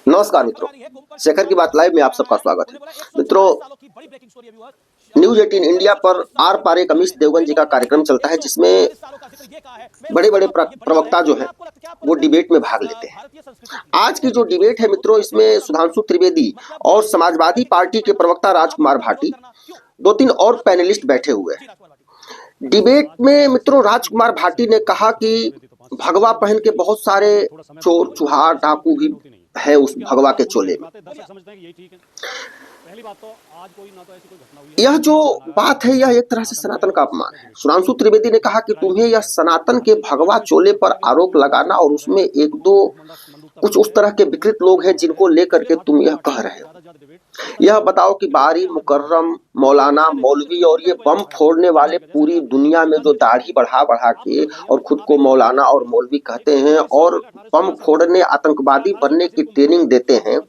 नमस्कार मित्रों, शेखर की बात लाइव में आप सबका स्वागत है। मित्रों, न्यूज 18 इंडिया पर आर पार एक अमीश देवगन जी का कार्यक्रम चलता है, जिसमें बड़े बड़े प्रवक्ता जो हैं वो डिबेट में भाग लेते हैं। आज की जो डिबेट है मित्रों, इसमें सुधांशु त्रिवेदी और समाजवादी पार्टी के प्रवक्ता राजकुमार भाटी, 2-3 और पैनलिस्ट बैठे हुए हैं। डिबेट में मित्रों राजकुमार भाटी ने कहा कि भगवा पहन के बहुत सारे चोर चुहार डाकू भी है उस भगवा के चोले में। यह जो बात है यह एक तरह से सनातन का अपमान है। सुधांशु त्रिवेदी ने कहा कि तुम्हें यह सनातन के भगवा चोले पर आरोप लगाना और उसमें एक दो कुछ उस तरह के विकृत लोग हैं जिनको लेकर के तुम यह कह रहे हो, यह बताओ कि बारी मुकर्रम मौलाना मौलवी और ये बम फोड़ने वाले पूरी दुनिया में जो दाढ़ी बढ़ा बढ़ा के और खुद को मौलाना और मौलवी कहते हैं और बम फोड़ने आतंकवादी बनने की ट्रेनिंग देते हैं,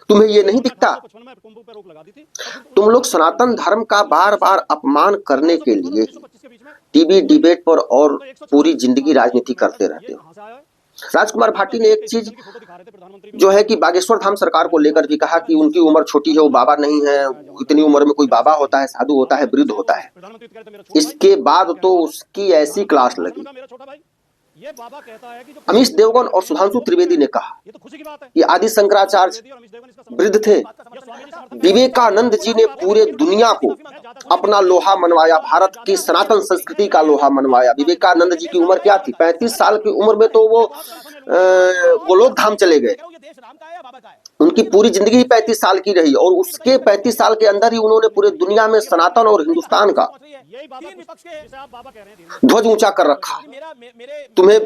तुम्हें ये नहीं दिखता? तुम लोग सनातन धर्म का बार बार अपमान करने के लिए टीवी डिबेट पर और पूरी जिंदगी राजनीति करते रहते हो। राजकुमार भाटी ने एक चीज जो है कि बागेश्वर धाम सरकार को लेकर भी कहा कि उनकी उम्र छोटी है, वो बाबा नहीं है। इतनी उम्र में कोई बाबा होता है, साधु होता है, वृद्ध होता है। इसके बाद तो उसकी ऐसी क्लास लगी। अमीश देवगन और सुधांशु त्रिवेदी ने कहा कि आदि शंकराचार्य वृद्ध थे, विवेकानंद जी ने पूरे दुनिया को अपना लोहा मनवाया, भारत की सनातन संस्कृति का लोहा मनवाया। विवेकानंद जी की उम्र क्या थी? 35 साल की उम्र में तो वो गोलोक धाम चले गए। उनकी पूरी जिंदगी ही 35 साल की रही और उसके 35 साल के अंदर ही उन्होंने पूरे दुनिया में सनातन और हिंदुस्तान का ध्वज ऊंचा कर रखा। तुम्हें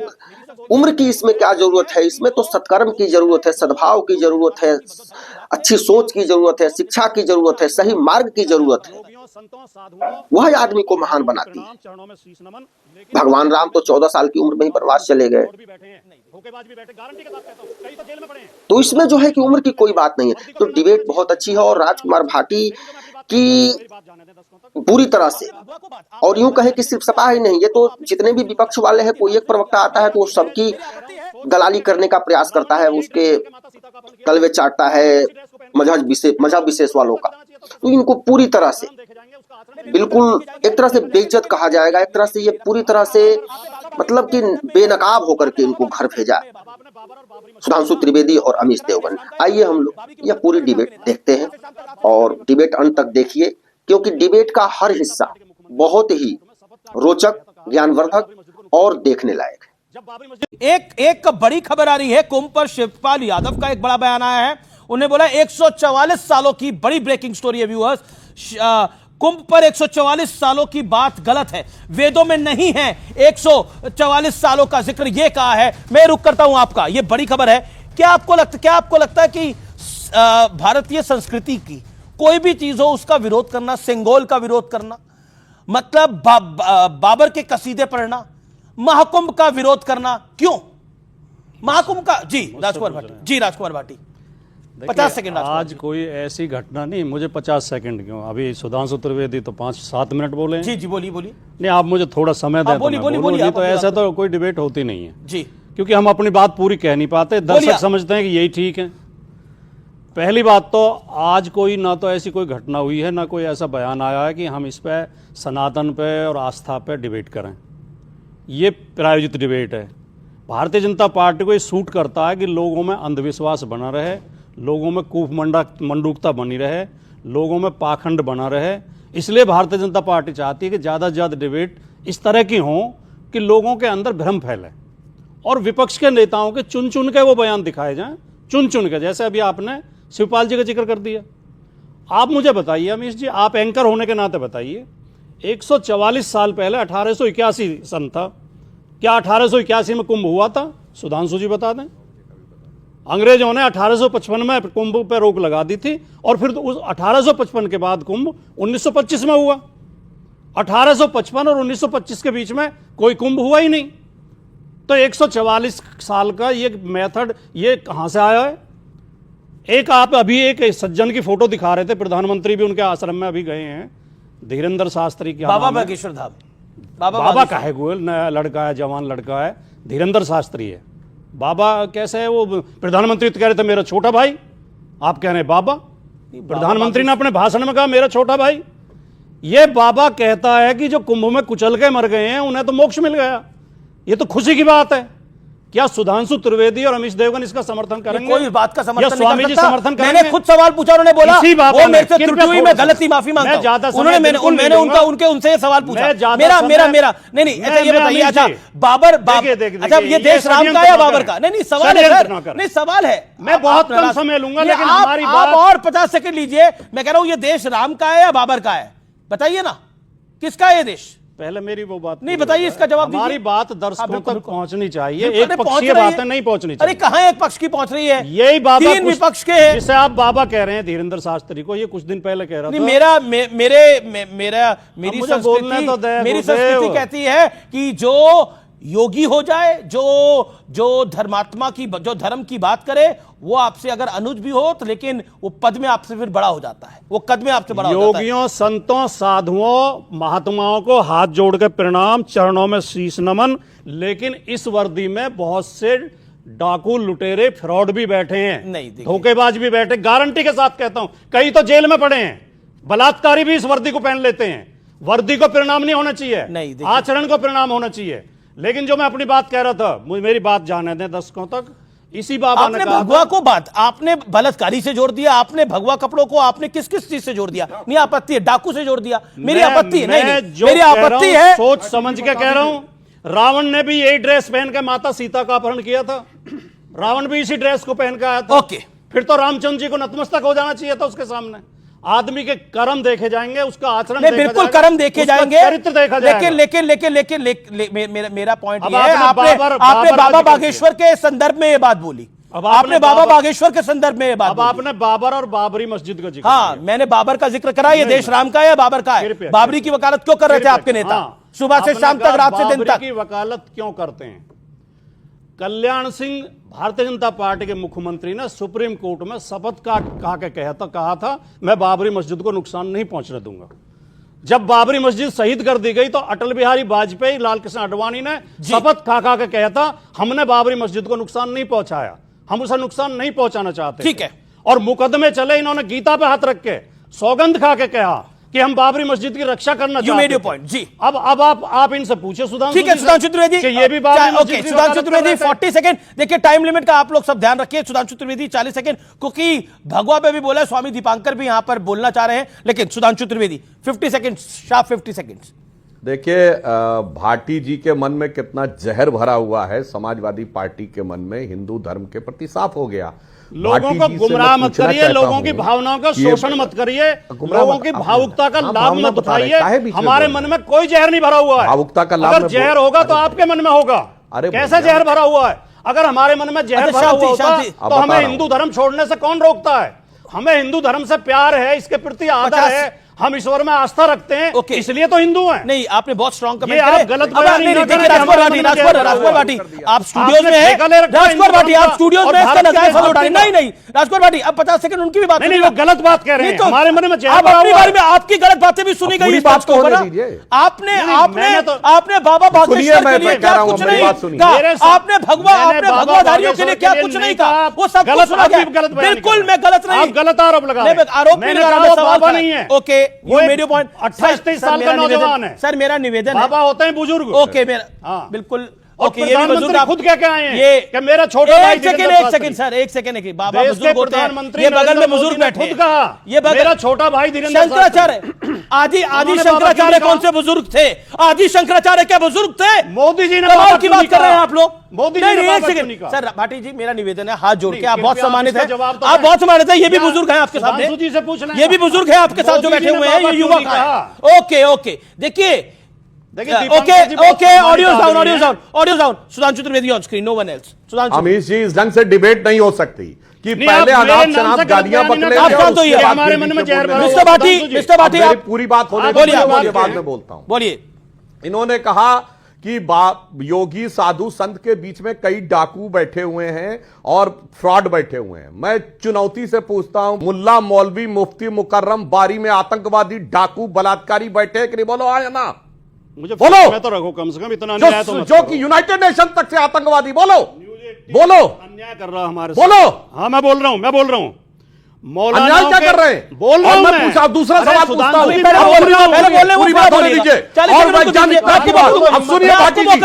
उम्र की इसमें क्या जरूरत है? इसमें तो सत्कर्म की जरूरत है, सद्भाव की जरूरत है, अच्छी सोच की जरूरत है, शिक्षा की जरूरत है, सही मार्ग की जरूरत है। वह आदमी को महान बनाती है। भगवान राम तो 14 साल की उम्र में ही वनवास चले गए। तो इसमें जो है कि उम्र की कोई बात नहीं है। तो डिबेट बहुत अच्छी है और राजकुमार भाटी की पूरी तरह से, और यूं कहे कि सिर्फ सपा ही नहीं, ये तो जितने भी विपक्ष वाले हैं, कोई एक प्रवक्ता आता है तो वो सबकी दलाली करने का प्रयास करता है, उसके तलवे चाटता है मजहब विशेष वालों का। तो इनको पूरी तरह से बिल्कुल एक तरह से बेइज्जत कहा जाएगा, एक तरह से ये पूरी तरह से मतलब कि बेनकाब होकर के इनको घर भेजा सुधांशु त्रिवेदी और अमीश देवगन। आइए हम लोग यह पूरी डिबेट देखते हैं और डिबेट अंत तक देखिए, क्योंकि डिबेट का हर हिस्सा बहुत ही रोचक, ज्ञानवर्धक और देखने लायक है। एक बड़ी खबर आ रही है। कुंभ पर शिवपाल यादव का एक बड़ा बयान आया है। उन्हें बोला 144 सालों की बड़ी ब्रेकिंग स्टोरी है व्यूअर्स। कुंभ पर 144 सालों की बात गलत है, वेदों में नहीं है 144 सालों का जिक्र। यह कहा है। मैं रुक करता हूं आपका, यह बड़ी खबर है। क्या आपको लगता है कि भारतीय संस्कृति की कोई भी चीज हो उसका विरोध करना, सेंगोल का विरोध करना, मतलब बाबर के कसीदे पढ़ना, महाकुंभ का विरोध करना, क्यों महाकुंभ का? जी राजकुमार भाटी 50 सेकंड। आज कोई ऐसी घटना नहीं, मुझे 50 सेकंड क्यों? अभी सुधांशु त्रिवेदी तो 5-7 मिनट बोले। जी बोलिए। नहीं, आप मुझे थोड़ा समय दें। बोलिए। तो ऐसा तो कोई डिबेट होती नहीं है जी, क्योंकि हम अपनी बात पूरी कह नहीं पाते। दर्शक समझते हैं कि यही ठीक है। पहली बात तो आज कोई ना तो ऐसी कोई घटना हुई है, ना कोई ऐसा बयान आया है कि हम इस पे सनातन पे और आस्था पे डिबेट करें। ये प्रायोजित डिबेट है। भारतीय जनता पार्टी को ये सूट करता है कि लोगों में अंधविश्वास बना रहे, लोगों में कूप मंडूकता बनी रहे, लोगों में पाखंड बना रहे। इसलिए भारतीय जनता पार्टी चाहती है कि ज़्यादा से ज़्यादा डिबेट इस तरह की हों कि लोगों के अंदर भ्रम फैले और विपक्ष के नेताओं के चुन चुन के वो बयान दिखाए जाएं, चुन चुन के। जैसे अभी आपने शिवपाल जी का जिक्र कर दिया। आप मुझे बताइए अमीश जी, आप एंकर होने के नाते बताइए, 144 साल पहले 1881 सन था, क्या 1881 में कुंभ हुआ था? सुधांशु जी बता दें। अंग्रेजों ने 1855 में कुंभ पर रोक लगा दी थी और फिर उस 1855 के बाद कुंभ 1925 में हुआ। 1855 और 1925 के बीच में कोई कुंभ हुआ ही नहीं। तो 144 साल का ये मेथड ये कहां से आया है? एक आप अभी एक सज्जन की फोटो दिखा रहे थे, प्रधानमंत्री भी उनके आश्रम में अभी गए हैं, धीरेन्द्र शास्त्री की। बाबा बागेश्वर धाम। बाबा का है, गोयल नया लड़का है, जवान लड़का है, धीरेन्द्र शास्त्री है। बाबा कैसे है वो? प्रधानमंत्री तो कह रहे थे मेरा छोटा भाई, आप कह रहे हैं बाबा। प्रधानमंत्री ने अपने भाषण में कहा मेरा छोटा भाई। ये बाबा कहता है कि जो कुंभ में कुचल के मर गए हैं उन्हें तो मोक्ष मिल गया। ये तो खुशी की बात है। क्या सुधांशु त्रिवेदी और अमीश देवगन इसका समर्थन करेंगे? कोई बात का समर्थन स्वामी जी समर्थन करेंगे? मैंने खुद सवाल पूछा, उन्होंने बोला वो मेरे से त्रुटि हुई, मैं गलती माफी मांगता हूं। मैंने उनसे सवाल पूछा। मेरा नहीं ऐसा ये बताइए, अच्छा बाबर अच्छा ये देश राम का या बाबर का? नहीं सवाल है सर, नहीं सवाल है। मैं बहुत कम समय लूंगा, लेकिन हमारी आप और 50 सेकंड लीजिए। मैं कह रहा हूं ये देश राम का है या बाबर का है? बताइए ना, किसका है ये देश? पहले मेरी वो बात नहीं बताइए, इसका जवाब हमारी बात दर्शकों तक पहुंचनी चाहिए, एक पक्षीय बातें नहीं पहुंचनी चाहिए। अरे कहाँ एक पक्ष की पहुंच रही है? यही बाबा तीन विपक्ष के हैं, जिसे आप बाबा कह रहे हैं धीरेन्द्र शास्त्री को, ये कुछ दिन पहले कह रहा था। मेरी संस्कृति कहती है कि जो योगी हो जाए, जो धर्मात्मा की, जो धर्म की बात करे, वो आपसे अगर अनुज भी हो तो, लेकिन वो पद में आपसे फिर बड़ा हो जाता है, वो कद में आपसे बड़ा हो जाता है। योगियों, संतों, साधुओं, महात्माओं को हाथ जोड़ के प्रणाम, चरणों में शीश नमन। लेकिन इस वर्दी में बहुत से डाकू, लुटेरे, फ्रॉड भी बैठे हैं, धोखेबाज भी बैठे। गारंटी के साथ कहता हूं, कई तो जेल में पड़े हैं। बलात्कारी भी इस वर्दी को पहन लेते हैं। वर्दी को परिणाम नहीं होना चाहिए, आचरण को परिणाम होना चाहिए। लेकिन जो मैं अपनी बात कह रहा था, मेरी बात जाने दें दर्शकों तक। इसी बाबा ने कहा, भगवा को बात आपने बलात्कारी से जोड़ दिया, आपने भगवा कपड़ों को आपने किस किस चीज से जोड़ दिया? नहीं आपत्ति है, डाकू से जोड़ दिया, मेरी आपत्ति नहीं, मेरी आपत्ति है, सोच समझ के कह रहा हूं। रावण ने भी यही ड्रेस पहन के माता सीता का अपहरण किया था। रावण भी इसी ड्रेस को पहन के आया था। ओके, फिर तो रामचंद्र जी को नतमस्तक हो जाना चाहिए था उसके सामने। आदमी के कर्म देखे जाएंगे, उसका आचरण नहीं, बिल्कुल कर्म देखे जाएंगे, चरित्र देखा जाएगा। लेकिन मेरा पॉइंट ये है, आपने बाबा बागेश्वर के संदर्भ में ये बात बोली, आपने बाबा बागेश्वर के संदर्भ में ये बात बोली। आपने बाबर और बाबरी मस्जिद का जिक्र, हाँ मैंने बाबर का जिक्र करा। ये देश राम का है या बाबर का है? बाबरी की वकालत क्यों कर रहे थे आपके नेता? सुबह से शाम तक, रात से दिन तक की वकालत क्यों करते हैं? कल्याण सिंह भारतीय जनता पार्टी के मुख्यमंत्री ने सुप्रीम कोर्ट में शपथ कहा था मैं बाबरी मस्जिद को नुकसान नहीं पहुंचने दूंगा। जब बाबरी मस्जिद शहीद कर दी गई तो अटल बिहारी वाजपेयी, लाल कृष्ण आडवाणी ने शपथ खा के कहा था हमने बाबरी मस्जिद को नुकसान नहीं पहुंचाया, हम उसे नुकसान नहीं पहुंचाना चाहते। ठीक है। और मुकदमे चले, इन्होंने गीता पे हाथ रख के सौगंध खा के कहा कि हम बाबरी मस्जिद की रक्षा करना चाहते हैं। पॉइंट जी। अब आप इनसे पूछे सुधांशु, ठीक है सुधांशु त्रिवेदी, ये भी बाबरी सुधांशु त्रिवेदी 40 सेकंड। देखिए टाइम लिमिट का आप लोग सब ध्यान रखिए। सुधांशु त्रिवेदी 40 सेकंड, क्योंकि भगवा पे भी बोला, स्वामी दीपांकर भी यहां पर बोलना चाह रहे हैं, लेकिन Sudhanshu Trivedi 50 second, sharp 50 second. देखिए भाटी जी के मन में कितना जहर भरा हुआ है, समाजवादी पार्टी के मन में हिंदू धर्म के प्रति साफ हो गया। लोगों को गुमराह मत करिए, लोगों की भावनाओं का शोषण मत करिए, लोगों की भावुकता का लाभ मत उठाइए। हमारे मन में कोई जहर नहीं भरा हुआ है। भावुकता का लाभ, अगर जहर होगा तो आपके मन में होगा। कैसे जहर भरा हुआ है? अगर हमारे मन में जहर भरा हुआ होता तो हमें हिंदू धर्म छोड़ने से कौन रोकता है? हमें हिंदू धर्म से प्यार है, इसके प्रति आदर है, हम ईश्वर में आस्था रखते हैं, इसलिए तो हिंदू हैं। नहीं आपने बहुत स्ट्रॉन्ग कमेंट किया। आप गलत बयान नहीं देखिए। राजकुमार भाटी आप स्टूडियोज में हैं, राजकुमार भाटी आप स्टूडियोज में इसका नजायज फायदा उठा रहे हैं। नहीं राजकुमार भाटी अब 50 सेकंड उनकी भी बात नहीं, वो गलत बात कह रहे हैं। हमारे मन में आप अपनी बारे में आपकी गलत बातें भी सुनी गई इस बात को। आपने बाबा बागेश्वर के लिए क्या कुछ नहीं कहा, आपने भगवाधारियों के लिए क्या कुछ नहीं कहा, वो सब कुछ सुना गया। बिल्कुल मैं गलत नहीं, आप गलत आरोप लगा रहे हैं। आरोप नहीं लगा रहा, सवाल नहीं है। ओके वो 28-23 साल का नौजवान है सर। मेरा निवेदन है, बाबा होते हैं बुजुर्ग। ओके मेरा बिल्कुल ओके। ये भी बुजुर्ग खुद क्या आए हैं ये कि मेरा छोटा भाई। एक सेकंड सर, एक सेकंड। बाबा बुजुर्ग होते हैं, ये बगल में बुजुर्ग बैठे खुद कहा ये मेरा छोटा भाई धीरेन्द्र शंकराचार्य। आदि शंकराचार्य कौन से बुजुर्ग थे? आदि शंकराचार्य क्या बुजुर्ग थे? मोदी जी ने की बात कर रहे हैं आप लोग। मोदी जी ने एक सेकंड सर, भाटी जी मेरा निवेदन है, हाथ जोड़ के आप बहुत सम्मानित हैं, आप बहुत सम्मानित हैं। ये भी बुजुर्ग हैं आपके सामने, ये भी बुजुर्ग हैं आपके साथ जो बैठे हुए हैं, ये युवक हैं। ओके देखिए okay audio down. Sudhanshu Trivedi on screen, no one else. Sudhanshu, Amish ji इस ढंग से डिबेट नहीं हो सकती कि पहले अनाप शनाप गालियां बकने हमारे मन में जहर। मिस्टर भाटी पूरी बात होने दीजिए, बाद में बोलता हूं। बोलिए। इन्होंने कहा कि योगी साधु संत के बीच में कई डाकू बैठे हुए हैं और फ्रॉड बैठे हुए हैं। मैं चुनौती से पूछता हूं, मुल्ला मौलवी मुफ्ती मुकर्रम बारी में आतंकवादी डाकू बलात्कारी बैठे हैं कि नहीं? बोलो आया ना, मुझे बोलो। मैं तो रखो कम से कम इतना जो कि यूनाइटेड नेशन तक से आतंकवादी, बोलो बोलो, अन्याय कर रहा हमारे बोलो। हाँ मैं बोल रहा हूँ अन्याय क्या कर रहे हैं? बोल रहा हूं मैं पूछा, दूसरा सवाल पूछता हूं। पूरी बात होने दीजिए। और वैज्ञानिकता की बात, अब सुनिए भाटी जी,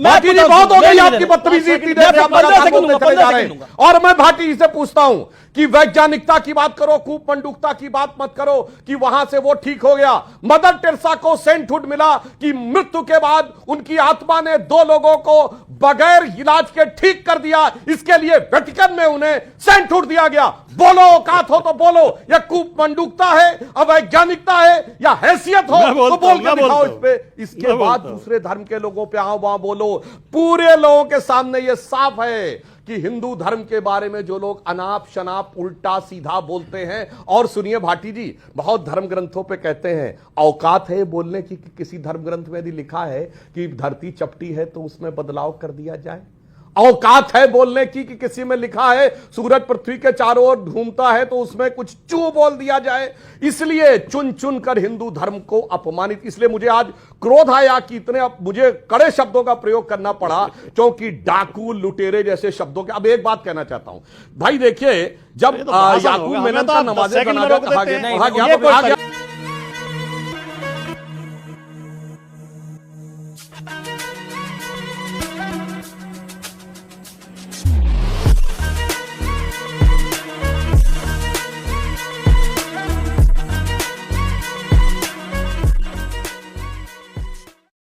भाटी जी बहुत हो गई आपकी बदतमीजी, इतनी देर से आप लगातार बोलते चले जा रहे हैं। और मैं भाटी जी से पूछता हूं कि वैज्ञानिकता की बात करो, कूपमंडूकता की बात मत करो कि वहां से वो ठीक हो गया। मदर टेरेसा को सेंटहुड मिला कि मृत्यु के बाद उनकी आत्मा ने 2 लोगों को बगैर इलाज के ठीक कर दिया, इसके लिए वेटिकन में उन्हें सेंटहुड दिया गया। बोलो, औकात हो तो बोलो, यह कूपमंडूकता है, अवैज्ञानिकता है, या हैसियत हो तो बोल के दिखाओ इस पे। इसके बाद दूसरे धर्म के लोगों पे आओ वहां बोलो। पूरे लोगों के सामने यह साफ है कि हिंदू धर्म के बारे में जो लोग अनाप शनाप उल्टा सीधा बोलते हैं, और सुनिए भाटी जी, बहुत धर्म ग्रंथों पे कहते हैं औकात है बोलने की कि किसी धर्म ग्रंथ में यदि लिखा है कि धरती चपटी है तो उसमें बदलाव कर दिया जाए। औकात है बोलने की कि किसी में लिखा है सूरज पृथ्वी के चारों ओर घूमता है तो उसमें कुछ चू बोल दिया जाए। इसलिए चुन चुन कर हिंदू धर्म को अपमानित, इसलिए मुझे आज क्रोध आया कि इतने मुझे कड़े शब्दों का प्रयोग करना पड़ा, क्योंकि डाकू लुटेरे जैसे शब्दों के। अब एक बात कहना चाहता हूं भाई, देखिए जब याकूब मेनन का नमाज़े जनाजा कहा गया